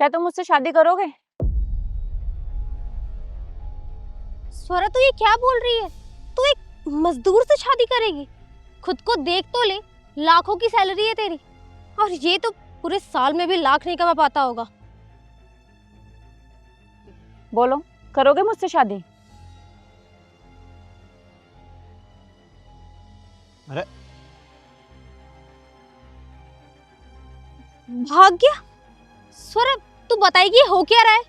क्या तुम मुझसे शादी करोगे? स्वरा तू ये क्या बोल रही है? तू एक मजदूर से शादी करेगी? खुद को देख तो ले, लाखों की सैलरी है तेरी, और ये तो पूरे साल में भी लाख नहीं कमा पाता होगा। बोलो, करोगे मुझसे शादी? अरे भाग गया? स्वरा तू बताएगी ये हो क्या रहा है?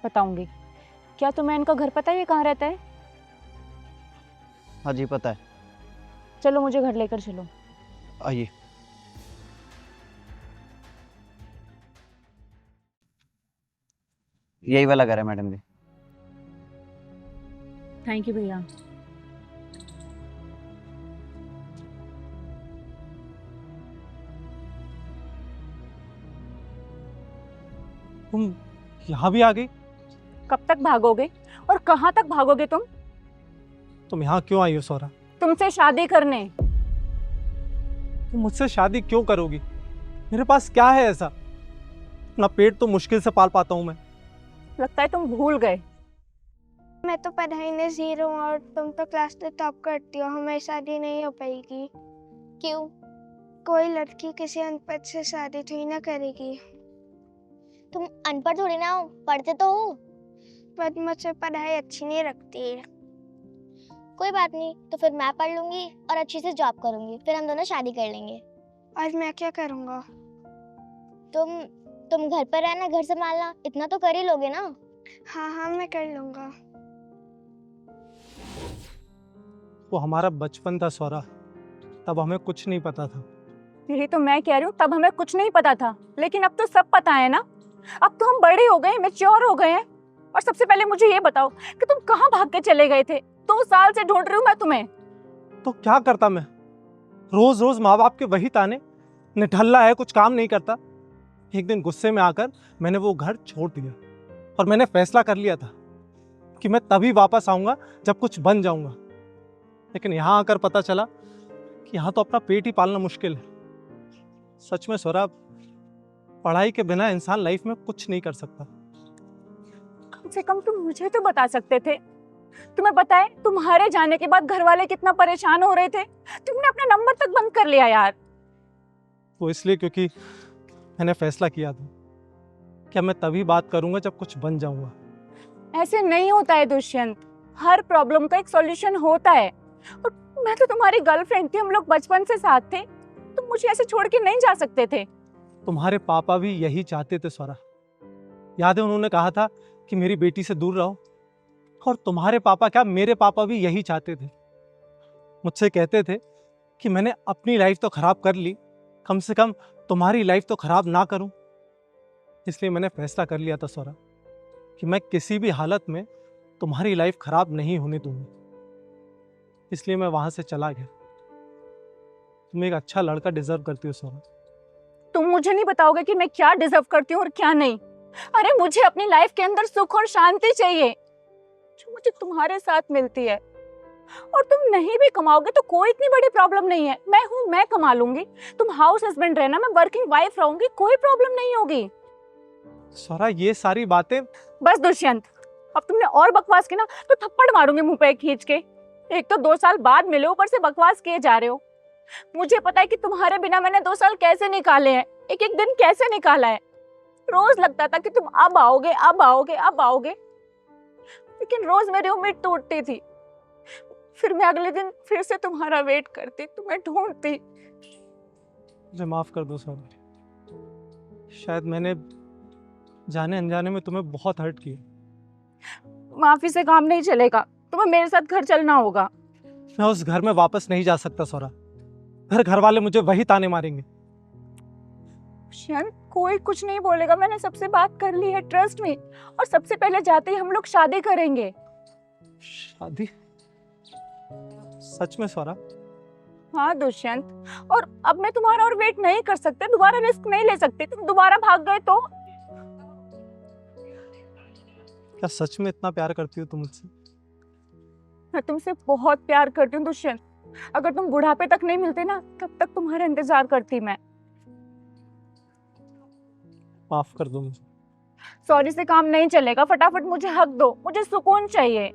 बताऊंगी। क्या तुम्हें इनका घर पता है, ये कहाँ रहता है? हाँ जी पता है। चलो मुझे घर लेकर चलो। आइए। यही वाला घर है मैडम जी। थैंक यू भैया। तुम यहाँ भी आ गई? कब तक भागोगे और कहाँ तक भागोगे तुम? तुम यहाँ क्यों आई हो सोरा? तुमसे शादी करने। तुम मुझसे शादी क्यों करोगी? मेरे पास क्या है ऐसा? अपना पेट तो मुश्किल से पाल पाता हूँ मैं। लगता है तुम भूल गए। मैं तो पढ़ाई में जीरो हूँ और तुम तो क्लास में टॉप करती हो, हमारी शादी नहीं हो पाएगी। क्यों? कोई लड़की किसी अनपढ़ से शादी थोड़ी ना करेगी। तुम अनपढ़ थोड़ी ना हो, पढ़ते तो हो। पर मुझसे पढ़ाई अच्छी नहीं लगती है। कोई बात नहीं, तो फिर मैं पढ़ लूंगी और अच्छी से जॉब करूंगी, फिर हम दोनों शादी कर लेंगे। और मैं क्या करूँगा? तुम घर पर रहना, घर संभालना, इतना तो कर ही लोगे ना? हाँ हाँ मैं कर लूँगा। वो हमारा बचपन था सोरा, तब हमें कुछ नहीं पता था। यही तो मैं कह रही हूँ, तब हमें कुछ नहीं पता था, लेकिन अब तो सब पता है ना। अब तो हम बड़े हो गए, मैच्योर हो गए हैं। और सबसे पहले मुझे ये बताओ कि तुम कहाँ भाग के चले गए थे? 2 साल से ढूंढ रही हूँ मैं तुम्हें। तो क्या करता मैं? रोज रोज माँ बाप के वही ताने, निठल्ला है, कुछ काम नहीं करता। एक दिन गुस्से में आकर मैंने वो घर छोड़ दिया और मैंने फैसला कर लिया था कि मैं तभी वापस आऊंगा जब कुछ बन जाऊंगा। लेकिन यहाँ आकर पता चला कि यहाँ तो अपना पेट ही पालना मुश्किल है। सच में सोरा, पढ़ाई के बिना इंसान लाइफ में कुछ नहीं कर सकता। कम से कम तुम मुझे तो बता सकते थे। तुम्हें पता है तुम्हारे जाने के बाद घर वाले कितना परेशान हो रहे थे। तुमने अपना नंबर तक बंद कर लिया यार। वो इसलिए क्योंकि मैंने फैसला किया था कि मैं तभी बात करूंगा जब कुछ बन जाऊंगा। ऐसे नहीं होता है दुष्यंत, हर प्रॉब्लम का एक सॉल्यूशन होता है। और मैं तो तुम्हारी गर्लफ्रेंड थी, हम लोग बचपन से साथ थे। तुम मुझे ऐसे छोड़ के नहीं जा सकते थे। तुम्हारे पापा भी यही चाहते थे स्वरा। याद है उन्होंने कहा था कि मेरी बेटी से दूर रहो। और तुम्हारे पापा क्या, मेरे पापा भी यही चाहते थे। मुझसे कहते थे कि मैंने अपनी लाइफ तो खराब कर ली, कम से कम तुम्हारी लाइफ तो खराब ना करूं। इसलिए मैंने फैसला कर लिया था स्वरा कि मैं किसी भी हालत में तुम्हारी लाइफ खराब नहीं होने दूंगा। इसलिए मैं वहां से चला गया। तुम एक अच्छा लड़का डिजर्व करती हो स्वरा। तुम मुझे नहीं बताओगे कि मैं क्या डिजर्व करती हूँ और क्या नहीं। अरे मुझे अपनी लाइफ के अंदर सुख और शांति चाहिए, जो मुझे तुम्हारे साथ मिलती है। और तुम नहीं भी कमाओगे तो कोई इतनी बड़ी प्रॉब्लम नहीं है। मैं हूँ, मैं कमा लूंगी। तुम हाउस हस्बैंड रहना, मैं वर्किंग वाइफ रहूंगी, कोई प्रॉब्लम नहीं होगी। स्वरा ये सारी बातें। बस दुष्यंत, अब तुमने और बकवास की ना तो थप्पड़ मारूंगी मुंह पे खींच के। एक तो 2 साल बाद मिले, ऊपर से बकवास किए जा रहे हो। मुझे पता है कि तुम्हारे बिना मैंने 2 साल कैसे निकाले हैं, एक एक दिन कैसे निकाला है। रोज लगता था कि तुम अब आओगे, अब आओगे, अब आओगे, लेकिन रोज मेरी उम्मीद टूटती थी। फिर मैं अगले दिन फिर से तुम्हारा वेट करती, तुम्हें ढूंढती। मुझे माफ कर दो स्वरा। शायद मैंने जाने अनजाने में तुम्हें बहुत हर्ट किया। माफी से काम नहीं चलेगा, तुम्हें मेरे साथ घर चलना होगा। मैं उस घर में वापस नहीं जा सकता स्वरा। घर वाले मुझे वही ताने मारेंगे। दुष्यंत, कोई कुछ नहीं बोलेगा, मैंने सबसे बात कर ली है, ट्रस्ट मी। और सबसे पहले जाते ही हम लोग शादी करेंगे। शादी? सच में स्वरा? हाँ दुष्यंत, और अब मैं तुम्हारा और वेट नहीं कर सकते, दोबारा रिस्क नहीं ले सकते। तुम दोबारा भाग गए तो? क्या सच में इतना प्यार करती हो तुम मुझसे? मैं तुमसे बहुत प्यार करती हूँ दुष्यंत। अगर तुम बुढ़ापे तक नहीं मिलते ना, तब तक तुम्हारा इंतजार करती मैं। माफ कर दो मुझे। सॉरी से काम नहीं चलेगा, फटाफट मुझे हक दो, मुझे सुकून चाहिए।